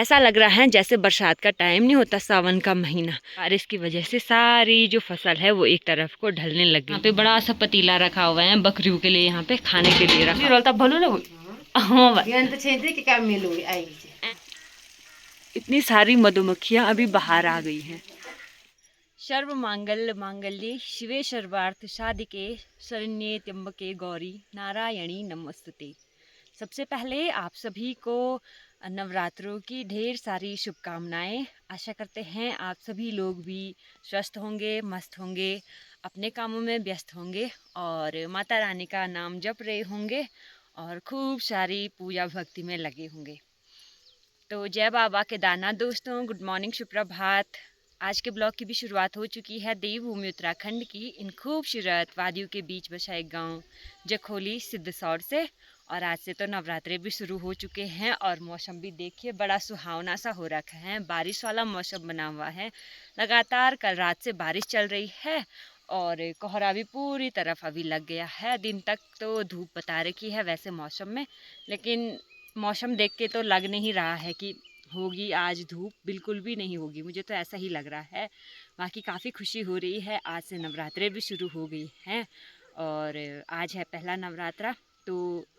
ऐसा लग रहा है जैसे बरसात का टाइम नहीं होता, सावन का महीना। बारिश की वजह से सारी जो फसल है वो एक तरफ को ढलने लगी। यहाँ पे बड़ा सा पतीला रखा हुआ है बकरियों के लिए, यहाँ पे खाने के लिए रखा रोलता भलो ना। इतनी सारी मधुमक्खियाँ अभी बाहर आ गई हैं। सर्व मांगल्य मांगल्ये शिवे सर्वार्थ साधिके शरण्ये त्र्यंबके गौरी नारायणी नमस्तुते। सबसे पहले आप सभी को नवरात्रों की ढेर सारी शुभकामनाएं। आशा करते हैं आप सभी लोग भी स्वस्थ होंगे, मस्त होंगे, अपने कामों में व्यस्त होंगे और माता रानी का नाम जप रहे होंगे और खूब सारी पूजा भक्ति में लगे होंगे। तो जय बाबा केदारनाथ दोस्तों, गुड मॉर्निंग, सुप्रभात। आज के ब्लॉग की भी शुरुआत हो चुकी है देवभूमि उत्तराखंड की इन खूबसूरत वादियों के बीच बसा एक गाँव जखोली सिद्धसौर से। और आज से तो नवरात्रे भी शुरू हो चुके हैं और मौसम भी देखिए बड़ा सुहावना सा हो रखा है, बारिश वाला मौसम बना हुआ है। लगातार कल रात से बारिश चल रही है और कोहरा भी पूरी तरफ अभी लग गया है। दिन तक तो धूप बता रखी है वैसे मौसम में, लेकिन मौसम देख के तो लग नहीं रहा है कि होगी आज धूप, बिल्कुल भी नहीं होगी, मुझे तो ऐसा ही लग रहा है। बाकी काफ़ी खुशी हो रही है, आज से नवरात्रे भी शुरू हो गई हैं और आज है पहला नवरात्रा। तो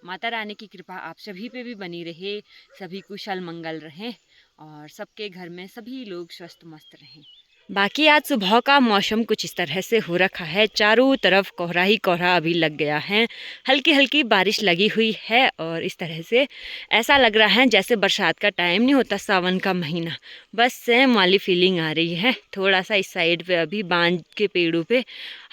माता रानी की कृपा आप सभी पे भी बनी रहे, सभी कुशल मंगल रहें और सबके घर में सभी लोग स्वस्थ मस्त रहें। बाकी आज सुबह का मौसम कुछ इस तरह से हो रखा है, चारों तरफ कोहरा ही कोहरा अभी लग गया है, हल्की हल्की बारिश लगी हुई है और इस तरह से ऐसा लग रहा है जैसे बरसात का टाइम नहीं होता, सावन का महीना, बस सेम वाली फीलिंग आ रही है। थोड़ा सा इस साइड पे अभी बांज के पेड़ों पे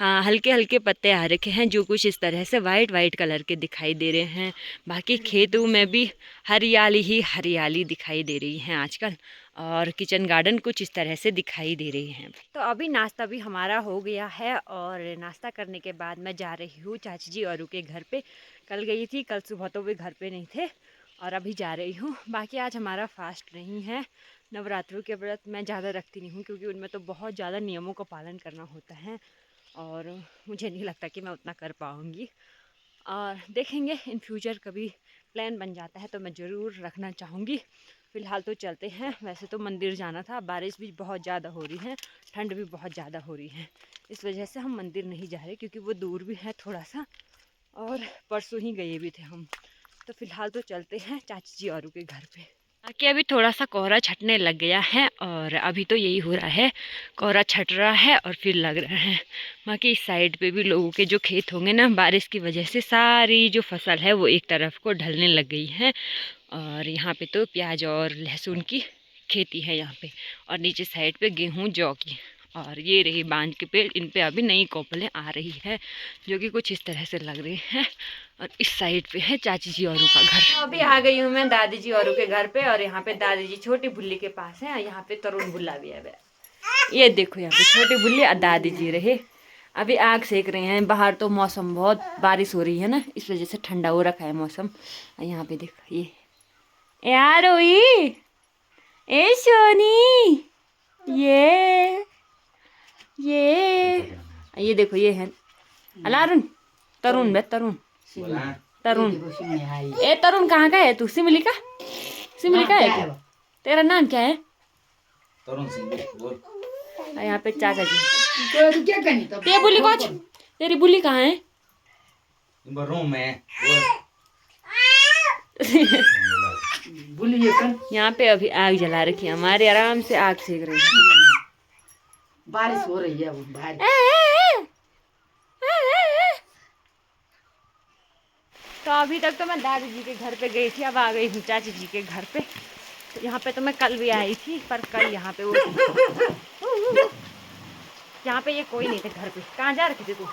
हल्के हल्के पत्ते आ रखे हैं जो कुछ इस तरह से वाइट वाइट कलर के दिखाई दे रहे हैं। बाकी खेतों में भी हरियाली ही हरियाली दिखाई दे रही है आजकल और किचन गार्डन कुछ इस तरह से दिखाई दे रही हैं। तो अभी नाश्ता भी हमारा हो गया है और नाश्ता करने के बाद मैं जा रही हूँ चाची जी औरों के घर पे। कल गई थी, कल सुबह तो वे घर पे नहीं थे और अभी जा रही हूँ। बाकी आज हमारा फास्ट नहीं है, नवरात्रों के व्रत मैं ज़्यादा रखती नहीं हूँ क्योंकि उनमें तो बहुत ज़्यादा नियमों का पालन करना होता है और मुझे नहीं लगता कि मैं उतना कर पाऊँगी। और देखेंगे इन फ्यूचर कभी प्लान बन जाता है तो मैं ज़रूर रखना चाहूँगी। फ़िलहाल तो चलते हैं। वैसे तो मंदिर जाना था, बारिश भी बहुत ज़्यादा हो रही है, ठंड भी बहुत ज़्यादा हो रही है, इस वजह से हम मंदिर नहीं जा रहे क्योंकि वो दूर भी है थोड़ा सा और परसों ही गए भी थे हम। तो फ़िलहाल तो चलते हैं चाची जी औरों के घर पे। बाकी अभी थोड़ा सा कोहरा छटने लग गया है और अभी तो यही हो रहा है, कोहरा छट रहा है और फिर लग रहा है। बाकी इस साइड पे भी लोगों के जो खेत होंगे ना, बारिश की वजह से सारी जो फसल है वो एक तरफ को ढलने लग गई है और यहाँ पे तो प्याज और लहसुन की खेती है यहाँ पे और नीचे साइड पे गेहूँ जौ की। और ये रही बांज के पेड़, इन पे अभी नई कोपलें आ रही है जो कि कुछ इस तरह से लग रही है। और इस साइड पे है चाची जी औरों का घर। तो अभी आ गई हूँ मैं दादी जी औरों के घर पे और यहाँ पे दादी जी छोटी बुल्ली के पास है, यहाँ पे तरुण बुल्ला भी है। ये देखो यहाँ पे छोटी बुल्ली और दादी जी रहे अभी आग सेक रहे हैं। बाहर तो मौसम बहुत बारिश हो रही है ना, इस वजह से ठंडा हो रखा है मौसम। यहाँ पे देखो ये यार हुई ए सोनी, ये देखो ये है अलारुण, तरुण बे तरुण तरुण। ए तरुण कहाँ का है तू? सिमली का? सिमली का है तू? तेरा नाम क्या है? तरुण सिंह। यहाँ पे चाचा जी। ते बुल्ली कौन? तेरी बुल्ली कहाँ है? रूम में। यहाँ पे अभी आग जला रखी है हमारे, आराम से आग सेक रही है। बारिश हो रही है बाहर। तो अभी तक तो मैं दादी जी के घर पे गई थी, अब आ गई हूँ चाची जी के घर पे। तो यहाँ पे तो मैं कल भी आई थी पर कल यहाँ पे वो यहाँ पे ये कोई नहीं थे घर पे। कहाँ जा रखी थी तू?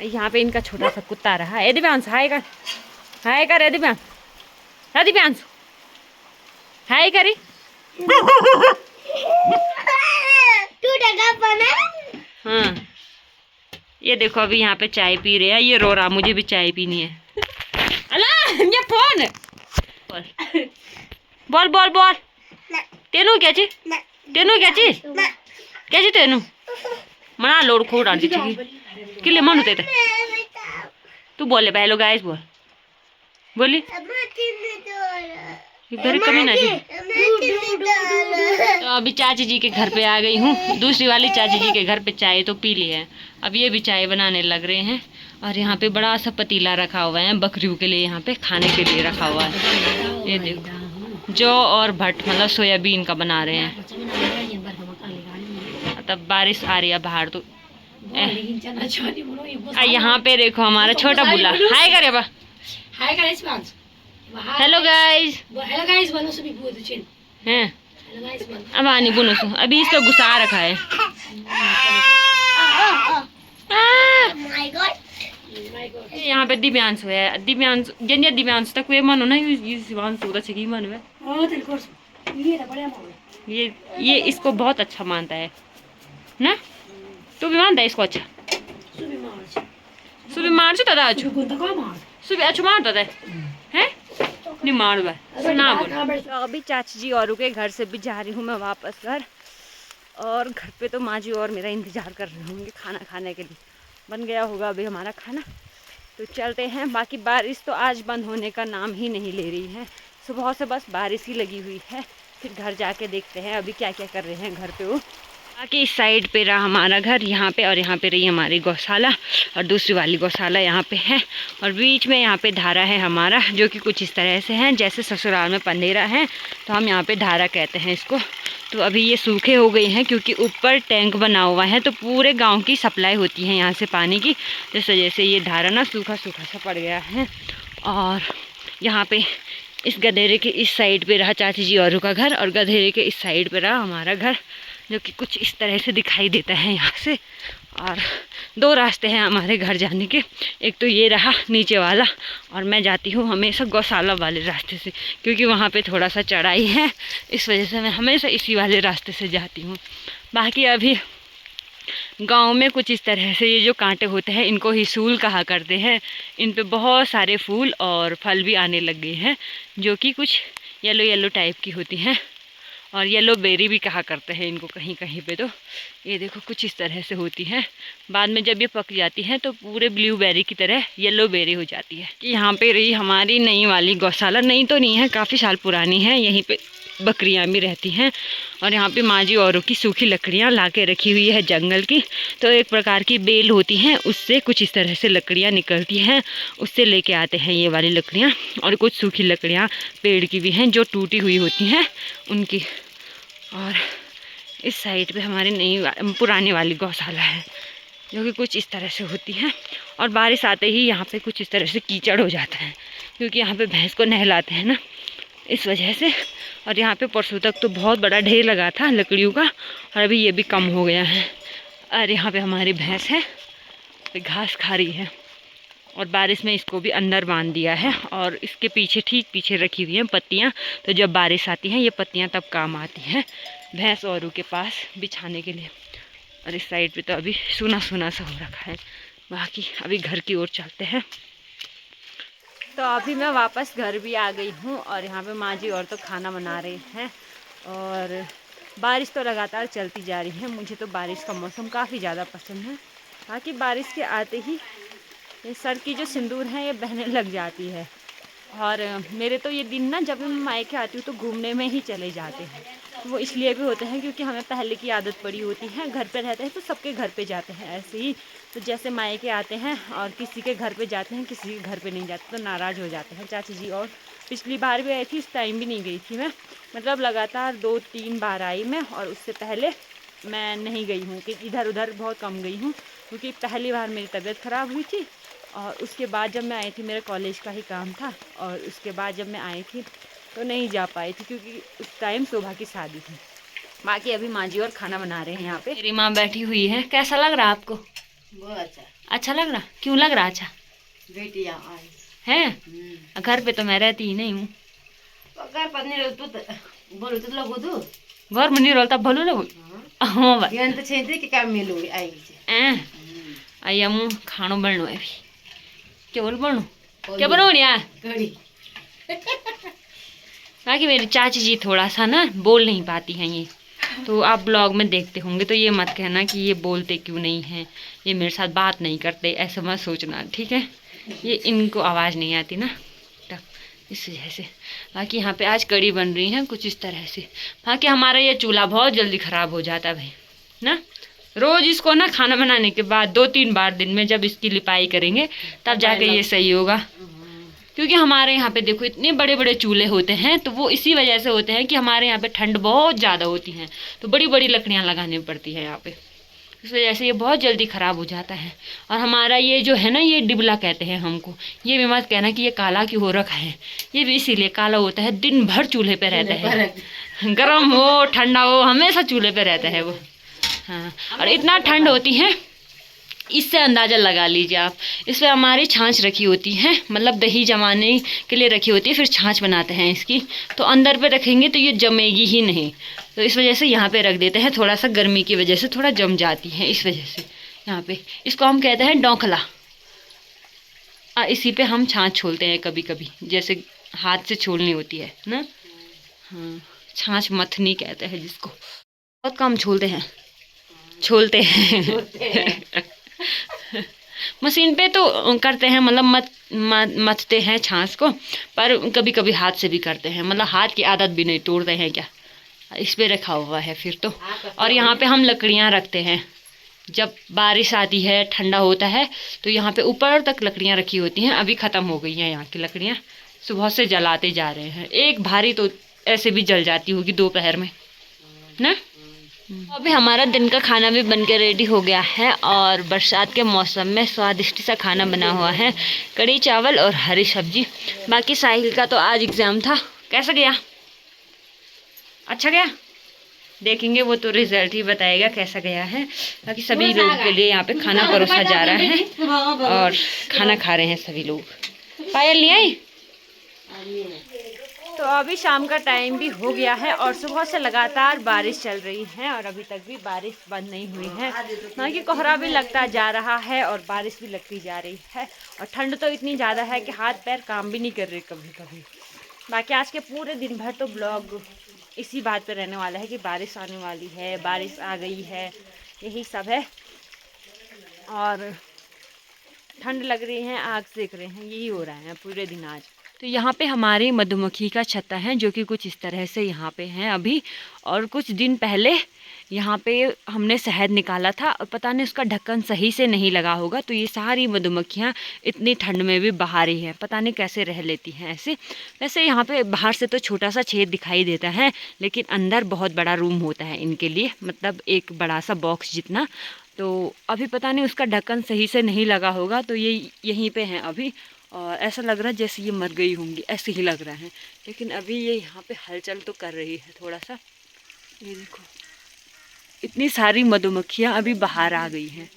यहाँ पे इनका छोटा सा कुत्ता रहा है। दिव्यांश हाय कर, हाय कर दिव्यांश, दिव्यांश हाय करी। हाँ ये देखो अभी यहाँ पे चाय पी रहे हैं, ये रो रहा मुझे भी चाय पीनी है। अल्लाह ये फोन बोल बोल बोल तेनू क्या ची, तेनू क्या ची, क्या ची तेनू मना लोड खोड़ आंटी थी कि ले मन होते थे। तू बोले हेलो गाइस बोल, बोली इधर कमी ना जी। तो अभी चाची जी के घर पे आ गई हूँ। दूसरी वाली चाची जी के घर पे चाय तो पी ली है, अब ये भी चाय बनाने लग रहे हैं। और यहाँ पे बड़ा सा पतीला रखा हुआ है बकरियों के लिए, यहाँ पे खाने के लिए रखा हुआ है। ये देखो जौ और भट्ट मतलब सोयाबीन का बना रहे हैं। तब बारिश आ रही है बाहर तो। यहाँ पे देखो हमारा छोटा बुला हाय करे बा। Hello guys. हेलो गाइस बोलो सभी पूछो हैं। अब आनी बुनो सो अभी इस पे गुस्सा रखा है। यहाँ पे दिव्यांश है, दिव्यांश जन दिव्यांश तक वे मानो ना ये शिवांश होता है कि मानो ये इसको बहुत अच्छा मानता है ना। तू भी मानता है इसको अच्छा। सुबह मार से दादा अच्छू सुबह अच्छू मारता है हैं नहीं मार ना बोल। तो अभी चाची जी औरों के घर से भी जा रही हूँ मैं वापस घर, और घर पे तो माँ जी और मेरा इंतजार कर रहे होंगे खाना खाने के लिए। बन गया होगा अभी हमारा खाना, तो चलते हैं। बाकी बारिश तो आज बंद होने का नाम ही नहीं ले रही है, सुबह से बस बारिश ही लगी हुई है। फिर घर जाके देखते हैं अभी क्या क्या कर रहे हैं घर पे वो। बाकी इस साइड पे रहा हमारा घर यहाँ पे, और यहाँ पे रही हमारी गौशाला, और दूसरी वाली गौशाला यहाँ पे है, और बीच में यहाँ पे धारा है हमारा, जो कि कुछ इस तरह से है जैसे ससुराल में पंदेरा है, तो हम यहाँ पे धारा कहते हैं इसको। तो अभी ये सूखे हो गए हैं क्योंकि ऊपर टैंक बना हुआ है, तो पूरे गांव की सप्लाई होती है यहाँ से पानी की, जिस वजह से ये धारा ना सूखा सूखा सा पड़ गया है। और यहाँ पे इस गधेरे के इस साइड पे रहा चाची जी औरों का घर, और गधेरे के इस साइड पे रहा हमारा घर, जो कि कुछ इस तरह से दिखाई देता है यहाँ से। और दो रास्ते हैं हमारे घर जाने के, एक तो ये रहा नीचे वाला, और मैं जाती हूँ हमेशा गौशाला वाले रास्ते से, क्योंकि वहाँ पे थोड़ा सा चढ़ाई है, इस वजह से मैं हमेशा इसी वाले रास्ते से जाती हूँ। बाकी अभी गांव में कुछ इस तरह से ये जो कांटे होते हैं इनको हिसूल कहा करते हैं। इन पे बहुत सारे फूल और फल भी आने लग गए हैं, जो कि कुछ येलो येलो टाइप की होती हैं, और येलो बेरी भी कहा करते हैं इनको कहीं कहीं पे। तो ये देखो कुछ इस तरह से होती है, बाद में जब ये पक जाती हैं तो पूरे ब्लूबेरी की तरह येलो बेरी हो जाती है। यहाँ पे रही हमारी नई वाली गौशाला, नई तो नहीं है, काफ़ी साल पुरानी है। यहीं पे बकरियां भी रहती हैं, और यहाँ पे माँ जी औरों की सूखी लकड़ियाँ ला के रखी हुई है जंगल की। तो एक प्रकार की बेल होती हैं, उससे कुछ इस तरह से लकड़ियाँ निकलती हैं, उससे लेके आते हैं ये वाली लकड़ियाँ। और कुछ सूखी लकड़ियाँ पेड़ की भी हैं जो टूटी हुई होती हैं उनकी। और इस साइड पे हमारी नई पुरानी वाली गौशाला है, जो कि कुछ इस तरह से होती है। और बारिश आते ही यहाँ पे कुछ इस तरह से कीचड़ हो जाता है, क्योंकि यहाँ पे भैंस को नहलाते हैं ना, इस वजह से। और यहाँ पे परसों तक तो बहुत बड़ा ढेर लगा था लकड़ियों का, और अभी ये भी कम हो गया है। और यहाँ पे हमारी भैंस है, तो घास खा रही है, और बारिश में इसको भी अंदर बांध दिया है, और इसके पीछे ठीक पीछे रखी हुई हैं पत्तियाँ। तो जब बारिश आती हैं ये पत्तियाँ तब काम आती हैं भैंस औरों के पास बिछाने के लिए। और इस साइड पे तो अभी सूना सूना सा हो रखा है। बाकी अभी घर की ओर चलते हैं। तो अभी मैं वापस घर भी आ गई हूँ, और यहाँ पे माँ जी और तो खाना बना रहे हैं, और बारिश तो लगातार चलती जा रही है। मुझे तो बारिश का मौसम काफ़ी ज़्यादा पसंद है। बाकी बारिश के आते ही ये सर की जो सिंदूर है ये बहने लग जाती है। और मेरे तो ये दिन ना जब मैं मायके आती हूँ तो घूमने में ही चले जाते हैं। वो इसलिए भी होते हैं क्योंकि हमें पहले की आदत पड़ी होती है, घर पे रहते हैं तो सबके घर पे जाते हैं ऐसे ही। तो जैसे मायके आते हैं और किसी के घर पे जाते हैं, किसी के घर पे नहीं जाते तो नाराज़ हो जाते हैं चाची जी। और पिछली बार भी आई थी, इस टाइम भी नहीं गई थी मैं, मतलब लगातार 2-3 बार आई मैं, और उससे पहले मैं नहीं गई हूँ कि इधर उधर बहुत कम गई हूँ, क्योंकि पहली बार मेरी तबीयत ख़राब हुई थी, और उसके बाद जब मैं आई थी मेरे कॉलेज का ही काम था, और उसके बाद जब मैं आई थी तो नहीं जा पाई थी क्योंकि उस टाइम शोभा की शादी थी। बाकी अभी माँ जी और खाना बना रहे हैं यहाँ पे। मेरी माँ बैठी हुई है। कैसा लग रहा आपको? बहुत अच्छा। अच्छा लग रहा? क्यों लग रहा अच्छा? बेटियां आई है। घर पे तो मैं रहती ही नहीं हूँ। घर पर नहीं रहती तो बोलो तो लगो तो घर में नहीं रहता भलो लगो। हाँ भाई यहाँ तो छेंते के काम में लोग आई आइया मुँह खानो बननो है भी। क्या बोल बनू? क्या बनाओ यार? कड़ी। बाकी मेरी चाची जी थोड़ा सा ना बोल नहीं पाती हैं ये, तो आप ब्लॉग में देखते होंगे तो ये मत कहना कि ये बोलते क्यों नहीं हैं, ये मेरे साथ बात नहीं करते, ऐसा मत सोचना, ठीक है? ये इनको आवाज़ नहीं आती ना, तो इस वजह से। बाकी यहाँ पे आज कड़ी बन रही है कुछ इस तरह से। बाकी हमारा ये चूल्हा बहुत जल्दी ख़राब हो जाता है भाई ना। रोज़ इसको ना खाना बनाने के बाद 2-3 बार दिन में जब इसकी लिपाई करेंगे तब जाके ये सही होगा। क्योंकि हमारे यहाँ पे देखो इतने बड़े बड़े चूल्हे होते हैं, तो वो इसी वजह से होते हैं कि हमारे यहाँ पे ठंड बहुत ज़्यादा होती है, तो बड़ी बड़ी लकड़ियाँ लगानी पड़ती है यहाँ पे। इस वजह से ये बहुत जल्दी ख़राब हो जाता है। और हमारा ये जो है ना, ये डिबला कहते हैं हमको। ये भी मत कहना कि ये काला क्यों हो रखा है, ये भी इसीलिए काला होता है, दिन भर चूल्हे पे रहता है, गर्म हो ठंडा हो हमेशा चूल्हे पे रहता है वो। हाँ, और इतना ठंड होती है, इससे अंदाज़ा लगा लीजिए आप। इस पर हमारी छाछ रखी होती है, मतलब दही जमाने के लिए रखी होती है, फिर छाछ बनाते हैं इसकी। तो अंदर पे रखेंगे तो ये जमेगी ही नहीं, तो इस वजह से यहाँ पे रख देते हैं। थोड़ा सा गर्मी की वजह से थोड़ा जम जाती है, इस वजह से यहाँ पे इसको हम कहते हैं डोखला। इसी पे हम छाछ छोलते हैं कभी कभी, जैसे हाथ से छोलनी होती है ना। हाँ, छाछ मथनी कहते हैं जिसको। बहुत कम छोलते हैं मशीन पे तो करते हैं, मतलब मथते हैं छाछ को, पर कभी कभी हाथ से भी करते हैं। मतलब हाथ की आदत भी नहीं तोड़ते हैं क्या, इस पे रखा हुआ है फिर तो। और यहाँ पे हम लकड़ियाँ रखते हैं, जब बारिश आती है ठंडा होता है तो यहाँ पे ऊपर तक लकड़ियाँ रखी होती हैं। अभी ख़त्म हो गई हैं यहाँ की लकड़ियाँ, सुबह से जलाते जा रहे हैं। एक भारी तो ऐसे भी जल जाती होगी दोपहर में ना। अभी हमारा दिन का खाना भी बनके रेडी हो गया है, और बरसात के मौसम में स्वादिष्ट सा खाना बना हुआ है, कढ़ी चावल और हरी सब्जी। बाकी साहिल का तो आज एग्ज़ाम था, कैसा गया? अच्छा गया? देखेंगे, वो तो रिजल्ट ही बताएगा कैसा गया है। बाकी सभी लोगों के लिए यहाँ पे खाना परोसा जा रहा है और खाना खा रहे हैं सभी लोग। पायल नहीं आई? तो अभी शाम का टाइम भी हो गया है और सुबह से लगातार बारिश चल रही है और अभी तक भी बारिश बंद नहीं हुई है। ना कि कोहरा भी लगता जा रहा है और बारिश भी लगती जा रही है, और ठंड तो इतनी ज़्यादा है कि हाथ पैर काम भी नहीं कर रहे कभी कभी। बाकी आज के पूरे दिन भर तो ब्लॉग इसी बात पे रहने वाला है कि बारिश आने वाली है, बारिश आ गई है, यही सब है। और ठंड लग रही है, आग सेक रहे हैं, यही हो रहा है पूरे दिन आज। तो यहाँ पे हमारी मधुमक्खी का छत्ता है जो कि कुछ इस तरह से यहाँ पे हैं अभी। और कुछ दिन पहले यहाँ पे हमने शहद निकाला था और पता नहीं उसका ढक्कन सही से नहीं लगा होगा, तो ये सारी मधुमक्खियाँ इतनी ठंड में भी बाहर ही हैं, पता नहीं कैसे रह लेती हैं ऐसे। वैसे यहाँ पे बाहर से तो छोटा सा छेद दिखाई देता है, लेकिन अंदर बहुत बड़ा रूम होता है इनके लिए, मतलब एक बड़ा सा बॉक्स जितना। तो अभी पता नहीं उसका ढक्कन सही से नहीं लगा होगा, तो ये यहीं पे हैं अभी। और ऐसा लग रहा है जैसे ये मर गई होंगी, ऐसे ही लग रहा है। लेकिन अभी ये यहाँ पे हलचल तो कर रही है थोड़ा सा। ये देखो, इतनी सारी मधुमक्खियाँ अभी बाहर आ गई हैं।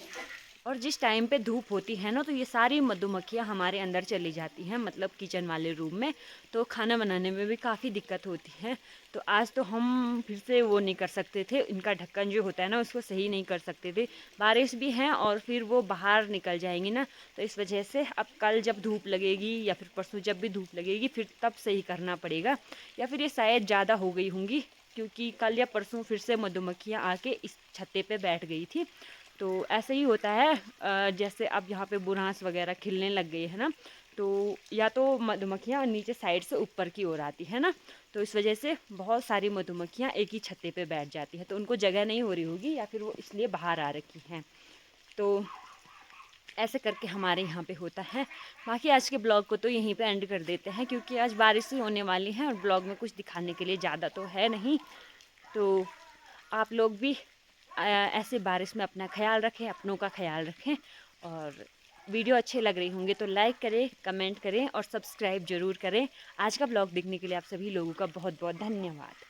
और जिस टाइम पे धूप होती है ना, तो ये सारी मधुमक्खियाँ हमारे अंदर चली जाती हैं, मतलब किचन वाले रूम में। तो खाना बनाने में भी काफ़ी दिक्कत होती है। तो आज तो हम फिर से वो नहीं कर सकते थे, इनका ढक्कन जो होता है ना उसको सही नहीं कर सकते थे। बारिश भी है और फिर वो बाहर निकल जाएंगी ना, तो इस वजह से अब कल जब धूप लगेगी या फिर परसों जब भी धूप लगेगी फिर तब सही करना पड़ेगा। या फिर ये शायद ज़्यादा हो गई होंगी, क्योंकि कल या परसों फिर से मधुमक्खियाँ आके इस छत्ते पे बैठ गई थी। तो ऐसे ही होता है, जैसे अब यहाँ पे बुरांस वगैरह खिलने लग गई है ना, तो या तो मधुमक्खियाँ नीचे साइड से ऊपर की ओर आती है ना, तो इस वजह से बहुत सारी मधुमक्खियाँ एक ही छत्ते पे बैठ जाती है, तो उनको जगह नहीं हो रही होगी या फिर वो इसलिए बाहर आ रखी हैं। तो ऐसे करके हमारे यहाँ पे होता है। बाकी आज के ब्लॉग को तो यहीं पे एंड कर देते हैं, क्योंकि आज बारिश ही होने वाली है और ब्लॉग में कुछ दिखाने के लिए ज़्यादा तो है नहीं। तो आप लोग भी ऐसे बारिश में अपना ख्याल रखें, अपनों का ख्याल रखें। और वीडियो अच्छे लग रही होंगे तो लाइक करें, कमेंट करें और सब्सक्राइब ज़रूर करें। आज का ब्लॉग देखने के लिए आप सभी लोगों का बहुत बहुत धन्यवाद।